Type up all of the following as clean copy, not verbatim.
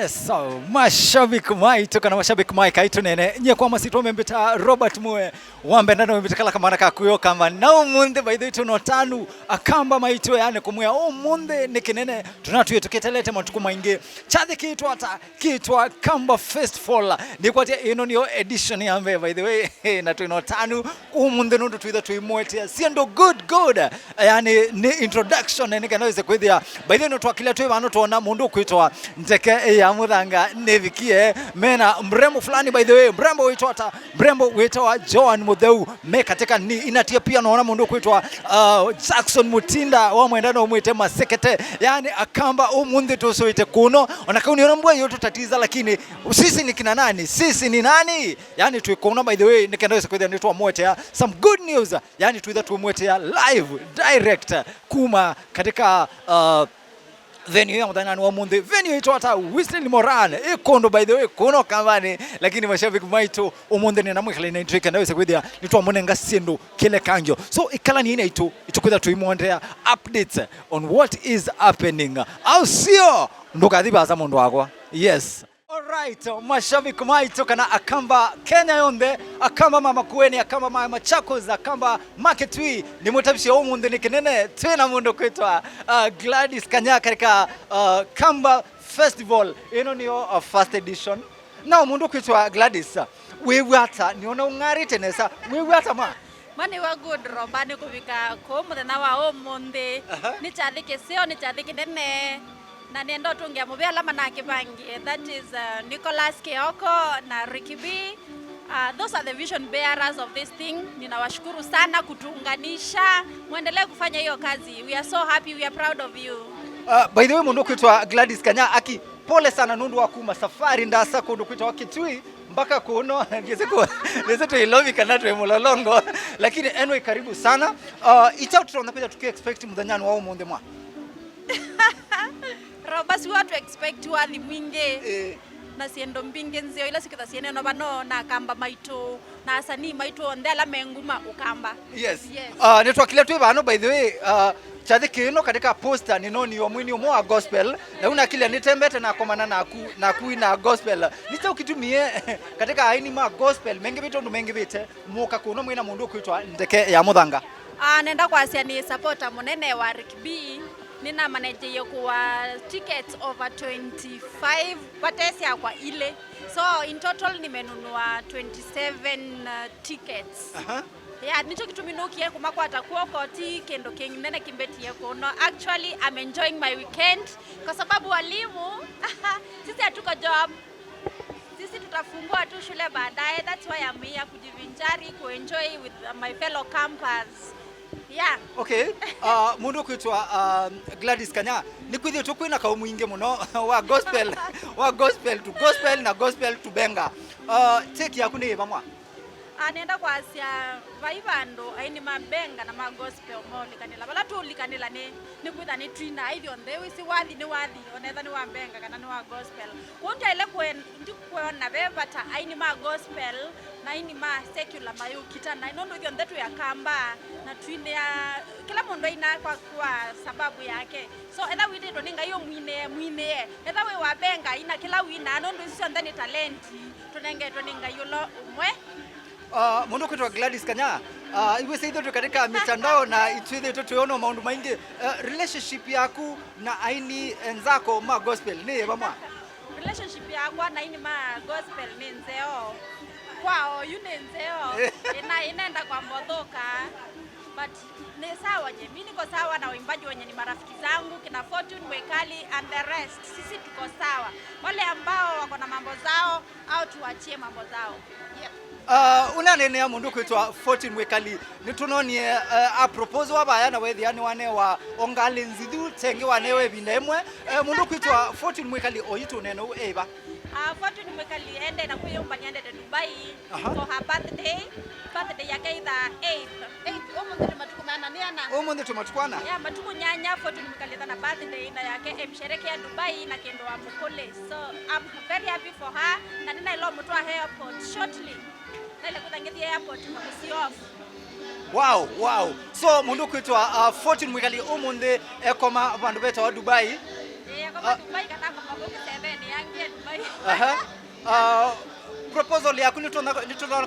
Yes, so mashabiki maitu kana mashabiki mai kaitu nene nye kwa masitu membeta Robert Mue wambe ndano membeta kala kama naka kuyo kama na umunde by the way tuno tanu akamba maitu yani kumwe umunde nikinene tunatu yetu ketelete matukuma inge chadhi kitwa Kamba Festival ni kwa ino niyo edition yambe by the way na tuno tanu umunde nundu tuitha tuimwetia siendo good yani ni introduction nikanaweze kwithia by the way no twakile tu bano tuona mundu kwitwa Ndeke ya Muthanga nevikie mena mrembo fulani by the way mrembo weitwa Joan Mutheu me katika ni inatia pia naona mundu kwitwa Jackson Mutinda wa mwendano umwite Masekete yani akamba umundi tusoite kuno onakauniona mbwa yote tatiza lakini sisi ni kina nani sisi ni nani yani tuikona by the way nikenda kwithia nitwa mwetea some good news yani tuitha tumwetea live direct kuma katika venue ya mudhanani wa munde venue ito hata Whistling Moran ikondo by the way kuno kambani lakini mashabiki maitu umunde ni namwikala na intrika ndaweza kwithia nitwa munenga siendo kile kanjo so ikala ni ina ito kwithia tuimondea updates on what is happening au sio ndukathiba za mundu wakwa yes. Alright, mashabiki maitu kana akamba Kenya yonde akamba mama kueni akamba mama Machakos akamba market wi ni mutabishi wa munde nikinene tena mundu kwitwa Gladys Kanya katika Kamba Festival ino niyo first edition na mundu kwitwa Gladys wewe hata niona ungarite nesa wewe hata Mani wa good rombani kufika ko muthenya wa munde ni chathike sio ni chathike nene na nendo tungia mubela manake bangi that is Nicholas Keoko na Ricky B. Those are the vision bearers of this thing. Ninawashukuru sana kutuunganisha. Muendelee kufanya hiyo kazi. We are so happy, we are proud of you. By the way mundu kwitwa Gladys Kanya aki pole sana nundu wakuma safari ndasa kundu kwitwa wakitui mpaka kuno ngeze tu ilovi kana tu mulolongo lakini anyway karibu sana itao tunakuja tuki expect mudhanyani wao munde mwa Basi watu expect wathi mwinge na siendo mbinge nzio ila sikitha siene no bano na kamba maitu na asani maitu ndela menguma ukamba yes. Netwakile tu bano by the way chathiki ino katika poster ninoni wa mwini wa gospel na una kile nitembete na komana na kuina gospel nita ukitumie katika aini ma gospel mengi bitu mengi bite muka kuno mwina mundu kwitwa Ndeke ya Muthanga nenda kwa asiani supporter munene wa Rick B nina manage yokuwa tickets over 25 patesi kwa ile so in total nimenunua 27 tickets yeah nicho kituminukie kumako atakuwa koti kendo kingine kimbeti yako no actually I'm enjoying my weekend kwa sababu walimu sisi hatuko job sisi tutafungua tu shule baadaye that's why I'm here kujivinjari kuenjoy with my fellow campers. Yeah. Okay. Mundu kwitwa Gladys Kanya ni kwithio tukwina ka muinge muno wa gospel to gospel na gospel to benga. Take yaku ni bamwa. Nenda kwa asia vaivando aini mabenga na magospel moli kanela bala tu likanela ni kwitha ni trina hivyo ndewe si wathi ni onetha ni wa benga kana ni wa gospel wonja ile ndikuona bebata aini magospel na ini ma secular mayo kitana inondo hivyo ndetu ya kamba na twine ya kila mundu ina kwa sababu yake so either we did oninga hiyo mwine either we wa benga ina kila wina inondo sio ndani talenti tunenge toninga yulo umwe mundu kwitwa Gladys Kanya iwe saido katika mitandao na itwithe tutuona maundu maingi relationship yaku na aini enzako ma gospel ni bamwa relationship yakwa na aini ma gospel ni nzeo kwao yune nzeo inaenda kwa mbodhoka but ni sawa je mimi niko sawa na waimbaji wenye ni marafiki zangu kina Fortune Mwekali and the rest sisi tuko sawa wale ambao wako na mambo zao au tuachie mambo zao yep. Unanene ya mundu kwitwa Fortune Mwekali nitunonie a propose wabaya na wethi yani wane wa ongali nzithu tenge wanewe bindemwe mundu kwitwa Fortune Mwekali oyitu neno eba Fortune Mwekali ende na kuyo mbanyande de Dubai for her birthday yake ida 8 omunde tumatukwana ya matuku nyanya Fortune Mwekali na birthday na yake msherekea Dubai na kendo wa Mukole so I'm very happy for her na nina ilo mtu wa airport shortly na ile kutangetia airport kwa off. Wow so mundu kwitwa Fortune Mwekali omunde ekoma bandu beta wa Dubai kama Dubai kana kwa 7 Proposal yaku nitona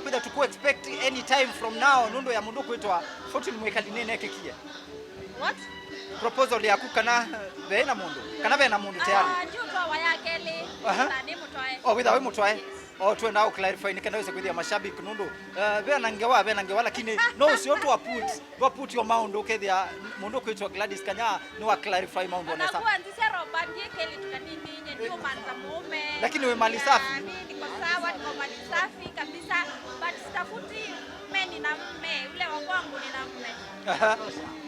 kwenda tuku expect any time from now nundo ya mundu kwitwa Fortune Mwikali nene kekie. What? Proposal yaku kana bena mundu tayari. Ndio kwa yakele na ni mutwae. Witha we mutwae. Twenda au clarify nikanaweza kuithia mashabiki nundu bena ngewa lakini no sio tu put your mount ukethia mundu kwitwa Gladys Kanya ni wa clarify mount onesa. Na kuanzisha Robert Yekeli tukanini ndio manza mume. Lakini we mali safi. Niko sawa, niko mali safi kabisa, but sitafuti mume na mume, ule wa kwangu ni na mume.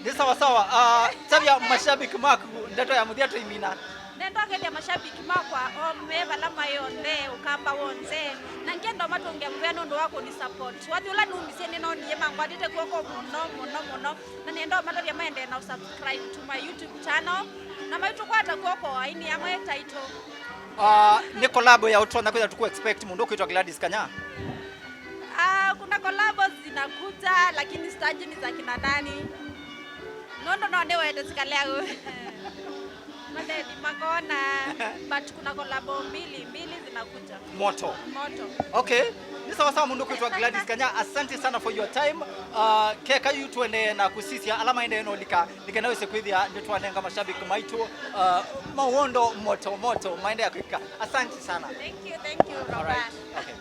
Ni sawa. Tabia mashabiki maku ndato ya muthiato imina. Nendo agelia mashabiki makwa ome balama yonde ukamba wonze na ngendo matonge mvya nondo wako ni support wati ula numiseni no ndiye mangwadite kwako muno na nendo matoria maende na subscribe to my YouTube channel na maitu kwata kwako aini ya mwe title ni collab ya utona kwenda tuku expect mundu kwitwa Gladys Kanya. Kuna collab zinakuja lakini stage ni za kina nani nondo no ndewe tesikalea Madeni makona but kuna kolabo mbili zinakuja. Moto. Okay. Ni sawa mundu kwitwa Gladys Kanya. Asante sana for your time. Keka yutu ene na kusisia alama ende eno likanawe sekwithia nitwanenga mashabiki maitu mawondo moto maende ya kwika. Asante sana. Thank you Robert. All right. Okay.